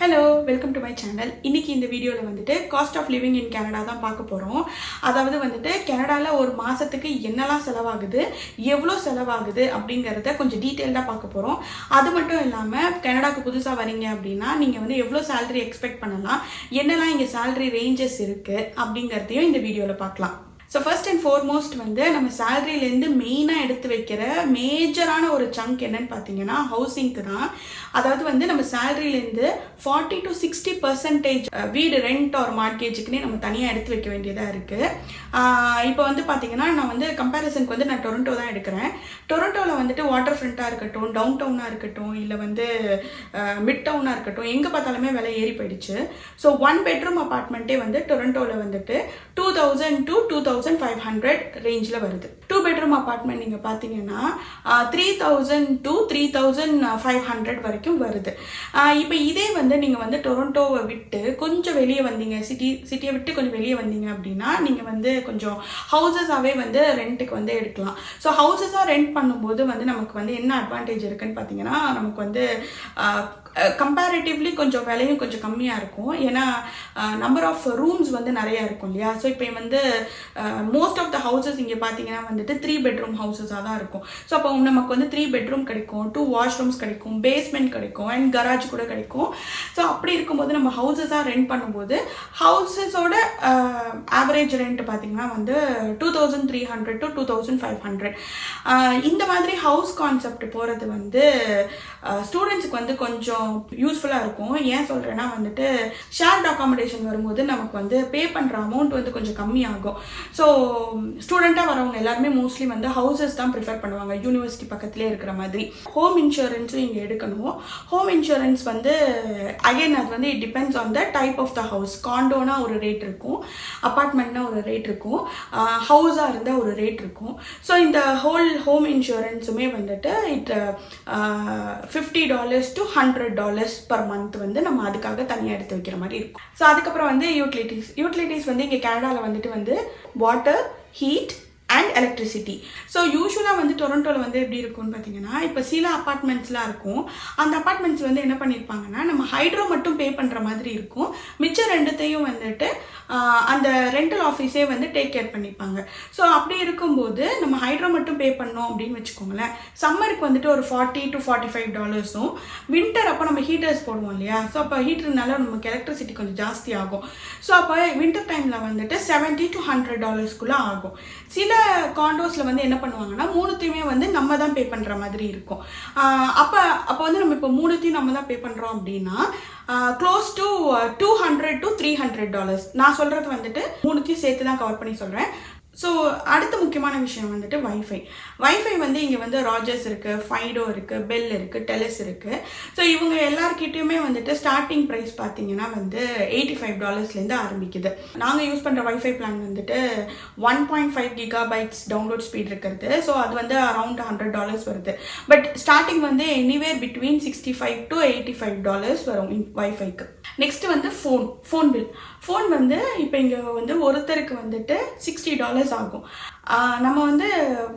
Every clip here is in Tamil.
Hello, welcome to my channel. இன்றைக்கி இந்த வீடியோவில் வந்துட்டு cost of living in Canada தான் பார்க்க போகிறோம். அதாவது வந்துட்டு கனடாவில் ஒரு மாதத்துக்கு என்னெல்லாம் செலவாகுது, எவ்வளோ செலவாகுது அப்படிங்கிறத கொஞ்சம் டீட்டெயில்டாக பார்க்க போகிறோம். அது மட்டும் இல்லாமல் கனடாவுக்கு புதுசாக வரீங்க அப்படின்னா நீங்கள் வந்து எவ்வளோ சேலரி எக்ஸ்பெக்ட் பண்ணலாம், என்னெல்லாம் இங்கே சேலரி ரேஞ்சஸ் இருக்குது அப்படிங்கிறதையும் இந்த வீடியோவில் பார்க்கலாம். ஸோ ஃபர்ஸ்ட் அண்ட் ஃபார்மோஸ்ட் வந்து நம்ம சேலரியிலேருந்து மெயினாக எடுத்து வைக்கிற மேஜரான ஒரு சங்க் என்னன்னு பார்த்தீங்கன்னா ஹவுசிங்க்கு தான். அதாவது வந்து நம்ம சேலரியிலேருந்து 40 to 60% வீடு ரெண்ட் ஒரு மார்க்கேஜுக்குன்னே நம்ம தனியாக எடுத்து வைக்க வேண்டியதாக இருக்குது. இப்போ வந்து பார்த்தீங்கன்னா நான் வந்து கம்பேரிசனுக்கு வந்து நான் டொரண்டோ தான் எடுக்கிறேன். டொரண்டோவில் வந்துட்டு வாட்டர் ஃப்ரண்ட்டாக இருக்கட்டும், டவுன் டவுனாக இருக்கட்டும், இல்லை வந்து மிட் டவுனாக இருக்கட்டும், எங்கே பார்த்தாலுமே விலை ஏறி போயிடுச்சு. ஸோ 1 bedroom அப்பார்ட்மெண்ட்டே வந்து டொரண்டோவில் வந்துட்டு 2000 to 2500 ரேஞ்சில் வருது. 2 bedroom அப்பார்ட்மெண்ட் நீங்கள் பார்த்தீங்கன்னா 3000 to 3500 வரைக்கும் வருது. இப்போ இதே வந்து நீங்கள் வந்து டொரண்டோவை விட்டு கொஞ்சம் வெளியே வந்தீங்க, சிட்டியை விட்டு கொஞ்சம் வெளியே வந்தீங்க அப்படின்னா நீங்கள் வந்து கொஞ்சம் ஹவுசஸாகவே வந்து ரெண்ட்டுக்கு வந்து எடுக்கலாம். ஸோ ஹவுசஸாக ரெண்ட் பண்ணும்போது வந்து நமக்கு வந்து என்ன அட்வான்டேஜ் இருக்குன்னு பார்த்தீங்கன்னா, நமக்கு வந்து கம்பேரிட்டிவ்லி கொஞ்சம் விலையும் கொஞ்சம் கம்மியாக இருக்கும். ஏன்னா நம்பர் ஆஃப் ரூம்ஸ் வந்து நிறையா இருக்கும் இல்லையா. ஸோ இப்போ வந்து மோஸ்ட் ஆஃப் த ஹவுசஸ் இங்கே பார்த்தீங்கன்னா வந்துட்டு 3 bedroom ஹவுசஸாக தான் இருக்கும். ஸோ அப்போ நமக்கு வந்து 3 bedroom கிடைக்கும், 2 washrooms கிடைக்கும், பேஸ்மெண்ட் கிடைக்கும், அண்ட் கராஜ் கூட கிடைக்கும். ஸோ அப்படி இருக்கும்போது நம்ம ஹவுசஸாக ரெண்ட் பண்ணும்போது ஹவுசஸோட ஆவரேஜ் ரெண்ட் பார்த்தீங்கன்னா வந்து 2300 to 2500. இந்த மாதிரி ஹவுஸ் கான்செப்ட் போகிறது வந்து ஸ்டூடெண்ட்ஸுக்கு வந்து கொஞ்சம் யூஸ்ஃபுல்லாக இருக்கும். ஏன் சொல்கிறேன்னா வந்துட்டு ஷேர்ட் அகாமடேஷன் வரும்போது நமக்கு வந்து பே பண்ணுற அமௌண்ட் வந்து கொஞ்சம் கம்மியாகும். ஸோ ஸ்டூடெண்ட்டாக வரவங்க எல்லாருமே மோஸ்ட்லி வந்து ஹவுசஸ் தான் ப்ரிஃபர் பண்ணுவாங்க, யூனிவர்சிட்டி பக்கத்துலேயே இருக்கிற மாதிரி. ஹோம் இன்சூரன்ஸும் இங்கே எடுக்கணும். ஹோம் இன்சூரன்ஸ் வந்து அகைன் அது வந்து it depends on the type of the house. காண்டோனா ஒரு ரேட் இருக்கும், அப்பார்ட்மெண்ட்னா ஒரு ரேட் இருக்கும், ஹவுஸாக இருந்தால் ஒரு ரேட் இருக்கும். ஸோ இந்த ஹோம் இன்சூரன்ஸுமே வந்துட்டு $50 to $100 பர் மந்த் வந்து நம்ம அதுக்காக தனியாக எடுத்து வைக்கிற மாதிரி இருக்கும். ஸோ அதுக்கப்புறம் வந்து யூட்டிலிட்டிஸ் வந்து இங்கே கனடாவில் வந்துட்டு வந்து water, heat and electricity. So யூஸ்வலாக வந்து டொரண்டோவில் வந்து எப்படி இருக்கும்னு பார்த்தீங்கன்னா, இப்போ சில அப்பார்ட்மெண்ட்ஸ்லாம் இருக்கும். அந்த அப்பார்ட்மெண்ட்ஸ் வந்து என்ன பண்ணியிருப்பாங்கன்னா, நம்ம ஹைட்ரோ மட்டும் பே பண்ணுற மாதிரி இருக்கும். மிச்சம் ரெண்டுத்தையும் வந்துட்டு அந்த ரெண்டல் ஆஃபீஸே வந்து டேக் கேர் பண்ணிப்பாங்க. ஸோ அப்படி இருக்கும்போது நம்ம ஹைட்ரோ மட்டும் பே பண்ணோம் அப்படின்னு வச்சுக்கோங்களேன், சம்மருக்கு வந்துட்டு ஒரு $40 to $45. வின்டர் அப்போ நம்ம ஹீட்டர்ஸ் போடுவோம் இல்லையா. ஸோ அப்போ ஹீட்டர்னால நமக்கு எலக்ட்ரிசிட்டி கொஞ்சம் ஜாஸ்தி ஆகும். ஸோ அப்போ வின்டர் டைமில் வந்துட்டு $70 to $100 ஆகும். சில காண்டோஸில் வந்து என்ன பண்ணுவாங்கன்னா, மூணுத்தையுமே வந்து நம்ம தான் பே பண்ணுற மாதிரி இருக்கும். அப்போ வந்து நம்ம இப்போ மூணுத்தையும் நம்ம தான் பே பண்ணுறோம் அப்படின்னா க்ளோஸ் டு $200 to $300. நான் சொல்கிறது வந்துட்டு மூணுத்தையும் சேர்த்து தான் கவர் பண்ணி சொல்கிறேன். ஸோ அடுத்த முக்கியமான விஷயம் வந்துட்டு வைஃபை வந்து இங்கே வந்து ராஜர்ஸ் இருக்குது, ஃபைடோ இருக்குது, பெல் இருக்குது, டெலிஸ் இருக்குது. ஸோ இவங்க எல்லாருக்கிட்டையுமே வந்துட்டு ஸ்டார்டிங் ப்ரைஸ் பார்த்தீங்கன்னா வந்து $85 ஆரம்பிக்குது. நாங்கள் யூஸ் பண்ணுற வைஃபை பிளான் வந்துட்டு 1.5 GB டவுன்லோட் ஸ்பீட் இருக்கிறது. ஸோ அது வந்து அரௌண்ட் $100 வருது. பட் ஸ்டார்டிங் வந்து எனிவேர் பிட்வீன் $65 to $85 வரும் வைஃபைக்கு. நெக்ஸ்ட் வந்து ஃபோன் பில். ஃபோன் வந்து இப்போ இங்கே வந்து ஒருத்தருக்கு வந்துட்டு $60 ஆகும். நம்ம வந்து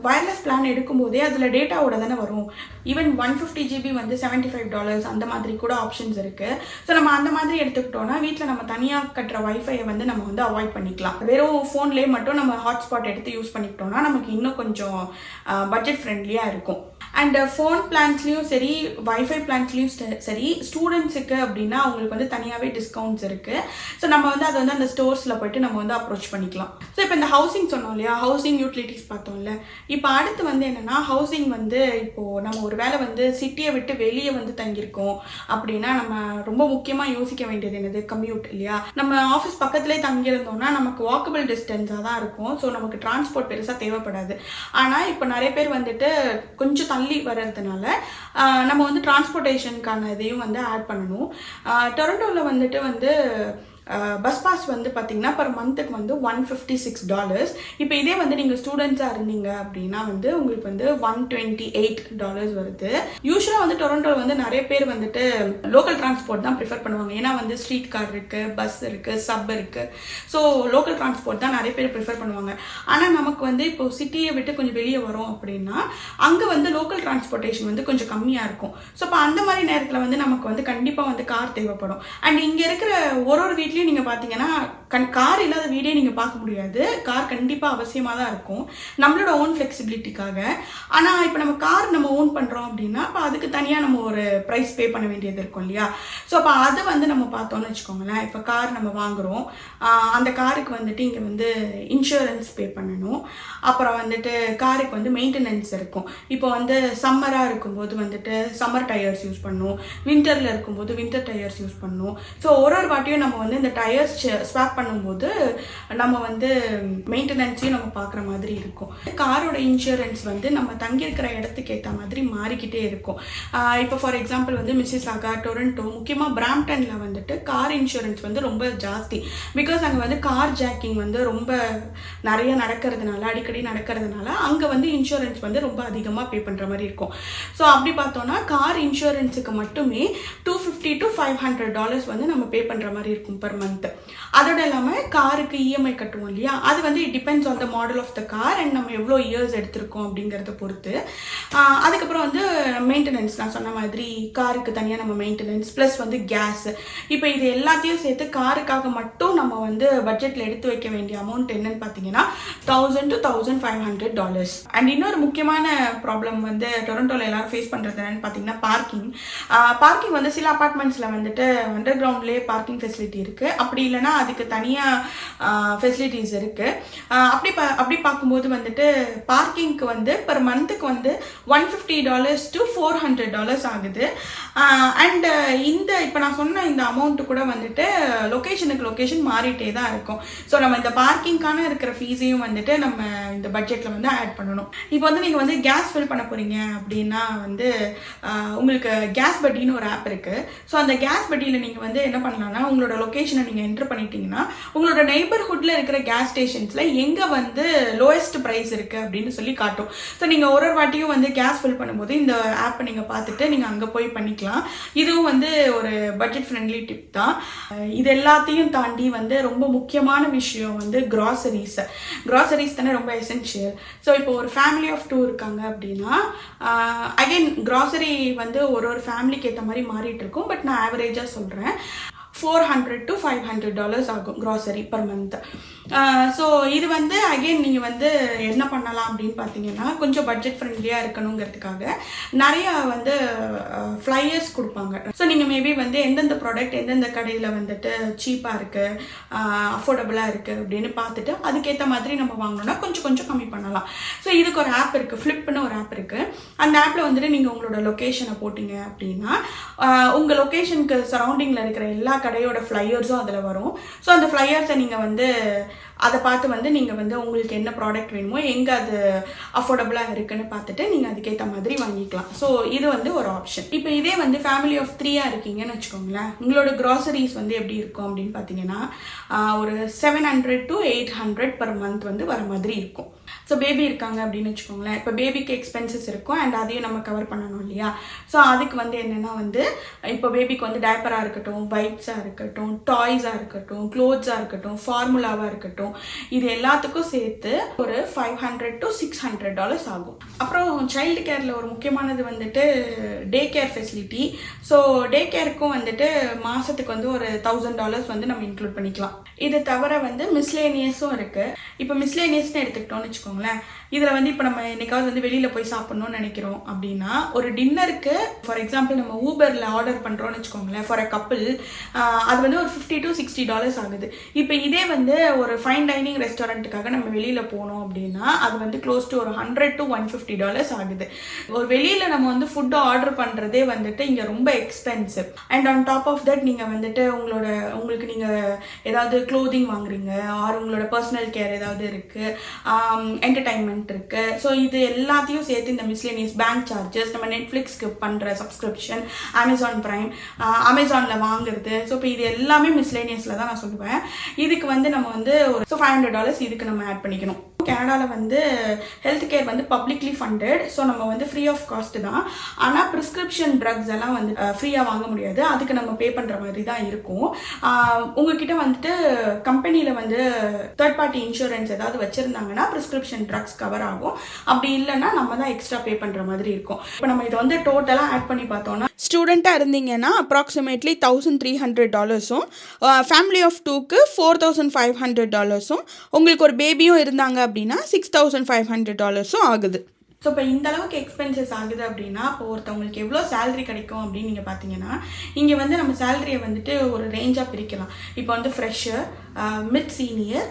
வயர்லெஸ் பிளான் எடுக்கும்போதே அதில் டேட்டாவோட தானே வரும். ஈவன் 150 GB வந்து $75 அந்த மாதிரி கூட ஆப்ஷன்ஸ் இருக்குது. ஸோ நம்ம அந்த மாதிரி எடுத்துக்கிட்டோன்னா வீட்டில் நம்ம தனியாக கட்டுற வைஃபையை வந்து நம்ம வந்து அவாய்ட் பண்ணிக்கலாம். வெறும் ஃபோன்லேயே மட்டும் நம்ம ஹாட்ஸ்பாட் எடுத்து யூஸ் பண்ணிக்கிட்டோம்னா நமக்கு இன்னும் கொஞ்சம் பட்ஜெட் ஃப்ரெண்ட்லியாக இருக்கும். அண்ட் ஃபோன் பிளான்ஸ்லேயும் சரி, வைஃபை பிளான்ஸ்லேயும் சரி, ஸ்டூடெண்ட்ஸுக்கு அப்படின்னா அவங்களுக்கு வந்து தனியாகவே டிஸ்கவுண்ட்ஸ் இருக்குது. ஸோ நம்ம வந்து அதை வந்து அந்த ஸ்டோர்ஸில் போய்ட்டு நம்ம வந்து அப்ரோச் பண்ணிக்கலாம். ஸோ இப்போ இந்த ஹவுசிங் சொன்னோம் இல்லையா, ஹவுசிங் யூட்டிலிட்டிஸ் பார்த்தோம்ல. இப்போ அடுத்து வந்து என்னென்னா, ஹவுசிங் வந்து இப்போது நம்ம ஒரு வேளை வந்து சிட்டியை விட்டு வெளியே வந்து தங்கியிருக்கோம் அப்படின்னா நம்ம ரொம்ப முக்கியமாக யோசிக்க வேண்டியது என்னது, கம்யூட் இல்லையா. நம்ம ஆஃபீஸ் பக்கத்துலேயே தங்கியிருந்தோம்னா நமக்கு வாக்கபிள் டிஸ்டன்ஸாக தான் இருக்கும். ஸோ நமக்கு டிரான்ஸ்போர்ட் பெருசாக தேவைப்படாது. ஆனால் இப்போ நிறைய பேர் வந்துட்டு கொஞ்சம் தள்ளி வர்றதுனால நம்ம வந்து டிரான்ஸ்போர்ட்டேஷனுக்கான இதையும் வந்து ஆட் பண்ணணும். டொரண்டோவில் வந்துட்டு பஸ் பாஸ் வந்து பார்த்தீங்கன்னா பர் மந்த்துக்கு வந்து $156. இப்போ இதே வந்து நீங்கள் ஸ்டூடெண்ட்ஸாக இருந்தீங்க அப்படின்னா வந்து உங்களுக்கு வந்து $128 வருது. யூஸ்வலாக வந்து டொரண்டோவில் வந்து நிறைய பேர் வந்துட்டு லோக்கல் டிரான்ஸ்போர்ட் தான் ப்ரிஃபர் பண்ணுவாங்க. ஏன்னா வந்து ஸ்ட்ரீட் கார் இருக்குது, பஸ் இருக்குது, சப் இருக்குது. ஸோ லோக்கல் டிரான்ஸ்போர்ட் தான் நிறைய பேர் ப்ரிஃபர் பண்ணுவாங்க. ஆனால் நமக்கு வந்து இப்போ சிட்டியை விட்டு கொஞ்சம் வெளியே வரோம் அப்படின்னா அங்கே வந்து லோக்கல் டிரான்ஸ்போர்ட்டேஷன் வந்து கொஞ்சம் கம்மியாக இருக்கும். ஸோ இப்போ அந்த மாதிரி நேரத்தில் வந்து நமக்கு வந்து கண்டிப்பாக வந்து கார் தேவைப்படும். அண்ட் இங்கே இருக்கிற ஒரு வீட்லேயும் நீங்கள் பார்த்தீங்கன்னா கார் இல்லாத வீடே நீங்கள் பார்க்க முடியாது. கார் கண்டிப்பாக அவசியமாக தான் இருக்கும் நம்மளோட ஓன் ஃப்ளெக்சிபிலிட்டிக்காக. ஆனால் இப்போ நம்ம கார் நம்ம ஓன் பண்ணுறோம் அப்படின்னா அப்போ அதுக்கு தனியாக நம்ம ஒரு ப்ரைஸ் பே பண்ண வேண்டியது இருக்கும் இல்லையா? ஸோ அப்போ அதை வந்து நம்ம பார்த்தோம்னு வச்சுக்கோங்களேன். இப்போ கார் நம்ம வாங்குகிறோம், அந்த காருக்கு வந்துட்டு இங்கே வந்து இன்சூரன்ஸ் பே பண்ணணும். அப்புறம் வந்துட்டு காருக்கு வந்து மெயின்டெனன்ஸ் இருக்கும். இப்போ வந்து சம்மராக இருக்கும்போது வந்துட்டு சம்மர் டயர்ஸ் யூஸ் பண்ணணும், வின்டரில் இருக்கும்போது வின்டர் டயர்ஸ் யூஸ் பண்ணணும். ஸோ ஒரு வாட்டியும் நம்ம வந்து இந்த டயர்ஸ் ஸ்வாப் பண்ணும்போது நம்ம வந்து மெயின்டெனன்ஸையும் நம்ம பார்க்குற மாதிரி இருக்கும். காரோட இன்சூரன்ஸ் வந்து நம்ம தங்கியிருக்கிற இடத்துக்கு ஏற்ற மாதிரி மாறிக்கிட்டே இருக்கும். இப்போ ஃபார் எக்ஸாம்பிள் வந்து மிசிசாகா, டொரண்டோ, முக்கியமாக பிராம்ப்டனில் வந்துட்டு கார் இன்சூரன்ஸ் வந்து ரொம்ப ஜாஸ்தி. பிகாஸ் அங்கே வந்து கார் ஜாக்கிங் வந்து ரொம்ப நிறைய நடக்கிறதுனால, அடிக்கடி நடக்கிறதுனால அங்கே வந்து இன்சூரன்ஸ் வந்து ரொம்ப அதிகமாக பே பண்ணுற மாதிரி இருக்கும். ஸோ அப்படி பார்த்தோன்னா கார் இன்சூரன்ஸுக்கு மட்டுமே $250 to $500 வந்து நம்ம பே பண்ணுற மாதிரி இருக்கும் பர் மந்த். அதோட இல்லாமல் காருக்கு இஎம்ஐ கட்டுவோம் இல்லையா, அது வந்து it depends on the model of the car and நம்ம எவ்வளோ இயர்ஸ் எடுத்திருக்கோம் அப்படிங்கிறத பொறுத்து. அதுக்கப்புறம் வந்து மெயின்டெனன்ஸ், நான் சொன்ன மாதிரி காருக்கு தனியாக நம்ம மெயின்டெனன்ஸ் ப்ளஸ் வந்து கேஸ். இப்போ இது எல்லாத்தையும் சேர்த்து காருக்காக மட்டும் நம்ம வந்து பட்ஜெட்டில் எடுத்து வைக்க வேண்டிய அமௌண்ட் என்னன்னு பார்த்தீங்கன்னா $1,000 to $1,500. அண்ட் இன்னொரு முக்கியமான ப்ராப்ளம் வந்து டொரண்டோவில் எல்லாரும் ஃபேஸ் பண்ணுறது என்னன்னு பார்த்தீங்கன்னா பார்க்கிங் வந்து சில அப்பார்ட்மெண்ட்ஸில் வந்துட்டு அண்டர் கிரவுண்ட்லேயே பார்க்கிங் ஃபெசிலிட்டி இருக்குது. அப்படி இல்லைனா அதுக்கு தனியாக ஃபெசிலிட்டிஸ் இருக்குது. அப்படி பார்க்கும்போது வந்துட்டு பார்க்கிங்க்கு வந்து பர் மந்த்துக்கு வந்து $150 to $400 ஆகுது. அண்ட் இந்த இப்போ நான் சொன்ன இந்த அமௌண்ட்டு கூட வந்துட்டு லொக்கேஷனுக்கு லொக்கேஷன் மாறிட்டே தான் இருக்கும். ஸோ நம்ம இந்த பார்க்கிங்கான இருக்கிற ஃபீஸையும் வந்துட்டு நம்ம இந்த பட்ஜெட்டில் வந்து ஆட் பண்ணணும். இப்போ வந்து நீங்கள் வந்து கேஸ் ஃபில் பண்ண போகிறீங்க அப்படின்னா வந்து உங்களுக்கு கேஸ் பட்டின்னு ஒரு ஆப் இருக்குது. ஸோ அந்த கேஸ் பட்டியில் நீங்கள் வந்து என்ன பண்ணலாம்னா உங்களோட லொக்கேஷனை நீங்கள் என்ட்ரு பண்ணிட்டீங்கன்னா உங்களோட நெய்பர்ஹுட்டில் இருக்கிற கேஸ் ஸ்டேஷன்ஸில் எங்கே வந்து லோயஸ்ட் ப்ரைஸ் இருக்குது அப்படின்னு சொல்லி காட்டும். ஸோ நீங்கள் ஒரு வாட்டியும் வந்து கேஸ் ஃபில் பண்ணும்போது இந்த ஆப்பை நீங்கள் பார்த்துட்டு நீங்கள் அங்கே போய் பண்ணிக்கலாம். இதுவும் வந்து ஒரு பட்ஜெட் ஃப்ரெண்ட்லி டிப் தான். இது எல்லாத்தையும் தாண்டி வந்து ரொம்ப முக்கியமான விஷயம் வந்து க்ராசரிஸ் தானே ரொம்ப எசென்ஷியல். ஸோ இப்போ ஒரு ஃபேமிலி ஆஃப் 2 இருக்காங்க அப்படின்னா அகைன் க்ராசரி வந்து ஒரு ஃபேமிலிக்கு ஏற்ற மாதிரி மாறிட்டு இருக்கும். பட் நான் ஆவரேஜாக சொல்கிறேன், $400 to $500 ஆகும் க்ராசரி பர் மந்த். ஸோ இது வந்து அகெயின் நீங்கள் வந்து என்ன பண்ணலாம் அப்படின்னு பார்த்தீங்கன்னா கொஞ்சம் பட்ஜெட் ஃப்ரெண்ட்லியாக இருக்கணுங்கிறதுக்காக நிறையா வந்து ஃப்ளையர்ஸ் கொடுப்பாங்க. ஸோ நீங்கள் மேபி வந்து எந்தெந்த ப்ராடக்ட் எந்தெந்த கடையில் வந்துட்டு சீப்பாக இருக்குது, அஃபோர்டபுளாக இருக்குது அப்படின்னு பார்த்துட்டு அதுக்கேற்ற மாதிரி நம்ம வாங்கினோன்னா கொஞ்சம் கம்மி பண்ணலாம். ஸோ இதுக்கு ஒரு ஆப் இருக்குது, ஃப்ளிப்னு ஒரு ஆப் இருக்குது. அந்த ஆப்பில் வந்துட்டு நீங்கள் உங்களோட லொக்கேஷனை போட்டிங்க அப்படின்னா உங்கள் லொக்கேஷனுக்கு சரௌண்டிங்கில் இருக்கிற எல்லா கடையோட ஃப்ளையர்ஸும் அதில் வரும். ஸோ அந்த ஃப்ளையர்ஸை நீங்கள் வந்து அதை பார்த்து வந்து நீங்கள் வந்து உங்களுக்கு என்ன ப்ராடக்ட் வேணுமோ எங்கே அது அஃபோர்டபுளாக இருக்குன்னு பார்த்துட்டு நீங்கள் அதுக்கேற்ற மாதிரி வாங்கிக்கலாம். ஸோ இது வந்து ஒரு ஆப்ஷன். இப்போ இதே வந்து ஃபேமிலி ஆஃப் 3 இருக்கீங்கன்னு வச்சுக்கோங்களேன், உங்களோட க்ராசரிஸ் வந்து எப்படி இருக்கும் அப்படின்னு பார்த்தீங்கன்னா ஒரு $700 to $800 பர் மந்த் வந்து வர மாதிரி இருக்கும். ஸோ பேபி இருக்காங்க அப்படின்னு வச்சுக்கோங்களேன், இப்போ பேபிக்கு எக்ஸ்பென்சஸ் இருக்கும் அண்ட் அதையும் நம்ம கவர் பண்ணணும் இல்லையா? ஸோ அதுக்கு வந்து என்னென்னா வந்து இப்போ பேபிக்கு வந்து டைப்பராக இருக்கட்டும், வைப்ஸாக இருக்கட்டும், டாய்ஸாக இருக்கட்டும், க்ளோத்ஸாக இருக்கட்டும், ஃபார்முலாவாக இருக்கட்டும், இது எல்லாத்துக்கும் சேர்த்து ஒரு $500 to $600 ஆகும். அப்புறம் சைல்டு கேரில் ஒரு முக்கியமானது வந்துட்டு day care facility. So day கேருக்கும் வந்துட்டு மாதத்துக்கு வந்து ஒரு $1,000 வந்து நம்ம இன்க்ளூட் பண்ணிக்கலாம். இது தவிர வந்து மிஸ்லேனியஸும் இருக்குது. இப்போ மிஸ்லேனியஸ்னு எடுத்துக்கிட்டோம்னு வச்சுக்கோங்களேன், இதில் வந்து இப்போ நம்ம என்னைக்காவது வந்து வெளியில் போய் சாப்பிட்ணுன்னு நினைக்கிறோம் அப்படின்னா ஒரு டின்னருக்கு ஃபார் எக்ஸாம்பிள் நம்ம ஊபரில் ஆர்டர் பண்ணுறோன்னு வச்சுக்கோங்களேன் ஃபார் அ கப்பிள், அது வந்து ஒரு $50 to $60 ஆகுது. இப்போ இதே வந்து ஒரு 5 ஃபைன் டைனிங் ரெஸ்டாரண்ட்டுக்காக நம்ம வெளியில் போனோம் அப்படின்னா அது வந்து க்ளோஸ் டு ஒரு $100 to $150 ஆகுது. ஒரு வெளியில் நம்ம வந்து ஃபுட்டு ஆர்டர் பண்ணுறதே வந்துட்டு இங்கே ரொம்ப expensive. And on top of that நீங்கள் வந்துட்டு உங்களுக்கு நீங்கள் ஏதாவது க்ளோதிங் வாங்குறீங்க ஆர் உங்களோட பர்சனல் கேர் ஏதாவது இருக்குது, என்டர்டைன்மெண்ட் இருக்குது. ஸோ இது எல்லாத்தையும் சேர்த்து இந்த மிஸ்லேனியஸ் பேங்க் சார்ஜஸ், நம்ம நெட்ஃப்ளிக்ஸ்க்கு பண்ணுற சப்ஸ்கிரிப்ஷன், அமேசான் ப்ரைம், அமேசானில் வாங்குறது, ஸோ இப்போ இது எல்லாமே மிஸ்லேனியஸில் தான் நான் சொல்லுவேன். இதுக்கு வந்து நம்ம வந்து ஒரு $500 இதுக்கு நம்ம ஆட் பண்ணிக்கணும். கனடாவில் வந்து ஹெல்த் கேர் வந்து பப்ளிக்லி ஃபண்டட். ஸோ நம்ம வந்து ஃப்ரீ ஆஃப் காஸ்ட் தான். ஆனால் ப்ரிஸ்கிரிப்ஷன் ட்ரக்ஸ் எல்லாம் வந்து ஃப்ரீயாக வாங்க முடியாது, அதுக்கு நம்ம பே பண்ணுற மாதிரி தான் இருக்கும். உங்ககிட்ட வந்துட்டு கம்பெனியில் வந்து தேர்ட் பார்ட்டி இன்சூரன்ஸ் ஏதாவது வச்சுருந்தாங்கன்னா ப்ரிஸ்கிரிப்ஷன் ட்ரக்ஸ் கவர் ஆகும். அப்படி இல்லைன்னா நம்ம தான் எக்ஸ்ட்ரா பே பண்ணுற மாதிரி இருக்கும். இப்போ நம்ம இதை வந்து டோட்டலாக ஆட் பண்ணி பார்த்தோம்னா, ஸ்டூடெண்ட்டாக இருந்தீங்கன்னா அப்ராக்சிமேட்லி $1,300, ஃபேமிலி ஆஃப் 2க்கு $4,500, உங்களுக்கு ஒரு பேபியும் இருந்தாங்க அப்படின்னா $6,500 ஆகுது. ஸோ இப்போ இந்த அளவுக்கு எக்ஸ்பென்சஸ் ஆகுது அப்படின்னா இப்போ ஒருத்தவங்களுக்கு எவ்வளோ சேலரி கிடைக்கும் அப்படின்னு நீங்கள் பார்த்தீங்கன்னா, இங்கே வந்து நம்ம சேலரியை வந்துட்டு ஒரு ரேஞ்சாக பிரிக்கலாம். இப்போ வந்து ஃப்ரெஷர், மிட் சீனியர்,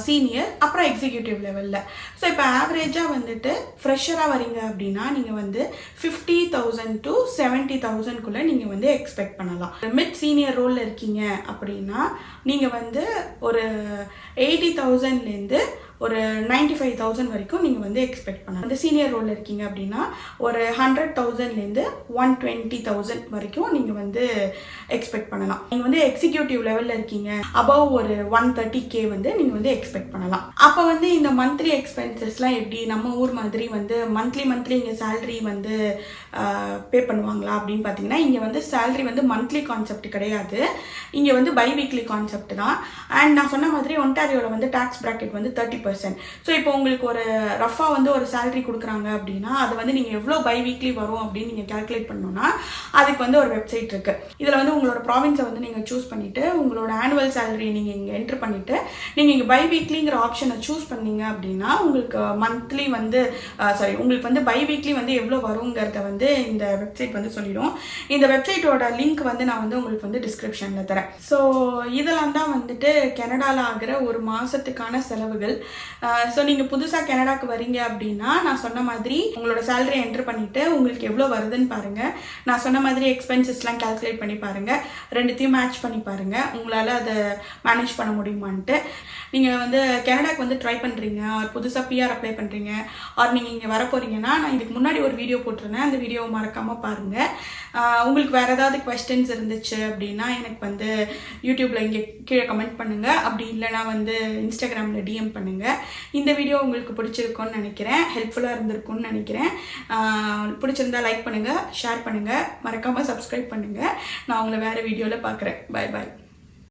சீனியர், அப்புறம் எக்ஸிக்யூட்டிவ் லெவலில். ஸோ இப்போ ஆவரேஜாக வந்துட்டு ஃப்ரெஷராக வரீங்க அப்படின்னா நீங்கள் வந்து $50,000 to $70,000 நீங்கள் வந்து எக்ஸ்பெக்ட் பண்ணலாம். மிட் சீனியர் ரோலில் இருக்கீங்க அப்படின்னா நீங்கள் வந்து ஒரு $80,000 ஒரு $95,000 வரைக்கும் நீங்கள் வந்து எக்ஸ்பெக்ட் பண்ணலாம். அந்த சீனியர் ரோலில் இருக்கீங்க அப்படின்னா ஒரு $100,000 $120,000 வரைக்கும் நீங்கள் வந்து எக்ஸ்பெக்ட் பண்ணலாம். நீங்கள் வந்து எக்ஸிக்யூட்டிவ் லெவலில் இருக்கீங்க அபவ் ஒரு $130K வந்து நீங்கள் வந்து எக்ஸ்பெக்ட் பண்ணலாம். அப்போ வந்து இந்த மந்த்லி எக்ஸ்பென்சஸ்லாம் எப்படி நம்ம ஊர் மாதிரி வந்து மந்த்லி இங்கே சேலரி வந்து பே பண்ணுவாங்களா அப்படின்னு பார்த்தீங்கன்னா, இங்கே வந்து சேலரி வந்து மந்த்லி கான்செப்ட் கிடையாது, இங்கே வந்து பை வீக்லி கான்செப்ட் தான். அண்ட் நான் சொன்ன மாதிரி ஒன்டாரியோவில் வந்து டாக்ஸ் ப்ராக்கெட் வந்து 30%. ஸோ இப்போ உங்களுக்கு ஒரு ரஃபாக வந்து ஒரு சேலரி கொடுக்குறாங்க அப்படின்னா அது வந்து நீங்கள் எவ்வளோ பை வீக்லி வரும் அப்படின்னு நீங்கள் கேல்குலேட் பண்ணணும்னா அதுக்கு வந்து ஒரு வெப்சைட் இருக்குது. இதில் வந்து உங்களோட ப்ராவின்ஸை வந்து நீங்கள் சூஸ் பண்ணிவிட்டு உங்களோட ஆனுவல் சேலரி நீங்கள் இங்கே என்ட்ரு பண்ணிவிட்டு நீங்கள் இங்கே பை வீக்லிங்கிற ஆப்ஷனை சூஸ் பண்ணீங்க அப்படின்னா உங்களுக்கு மந்த்லி வந்து உங்களுக்கு வந்து பை வீக்லி வந்து எவ்வளோ வருங்கிறத வந்து இந்த வெப்சைட் வந்து சொல்லிடும். இந்த வெப்சைட்டோட லிங்க் வந்து நான் வந்து உங்களுக்கு வந்து டிஸ்கிரிப்ஷனில் தரேன். ஸோ இதெல்லாம் தான் வந்துட்டு கனடாவில் ஆகிற ஒரு மாதத்துக்கான செலவுகள். ஸோ நீங்கள் புதுசாக கனடாக்கு வரீங்க அப்படின்னா நான் சொன்ன மாதிரி உங்களோட சேலரி என்ட்ரு பண்ணிவிட்டு உங்களுக்கு எவ்வளோ வருதுன்னு பாருங்கள். நான் சொன்ன மாதிரி எக்ஸ்பென்சஸ்லாம் கால்குலேட் பண்ணி பாருங்கள், ரெண்டுத்தையும் மேட்ச் பண்ணி பாருங்கள், உங்களால் அதை மேனேஜ் பண்ண முடியுமான்ட்டு. நீங்கள் வந்து கனடாக்கு வந்து ட்ரை பண்ணுறீங்க, ஒரு புதுசாக பிஆர் அப்ளை பண்ணுறீங்க, ஆர் நீங்கள் இங்கே வர போகிறீங்கன்னா நான் இதுக்கு முன்னாடி ஒரு வீடியோ போட்டிருந்தேன், அந்த வீடியோவை மறக்காமல் பாருங்கள். உங்களுக்கு வேறு ஏதாவது குவெஸ்டன்ஸ் இருந்துச்சு அப்படின்னா எனக்கு வந்து யூடியூப்பில் இங்கே கீழே கமெண்ட் பண்ணுங்கள், அப்படி இல்லைனா வந்து இன்ஸ்டாகிராமில் டிஎம் பண்ணுங்கள். இந்த வீடியோ உங்களுக்கு பிடிச்சிருக்கும்னு நினைக்கிறேன், ஹெல்ப்ஃபுல்லாக இருந்திருக்கும்னு நினைக்கிறேன். பிடிச்சிருந்தா லைக் பண்ணுங்கள், ஷேர் பண்ணுங்கள், மறக்காமல் சப்ஸ்கிரைப் பண்ணுங்கள். நான் உங்களை வேறு வீடியோவில் பார்க்குறேன். Bye bye.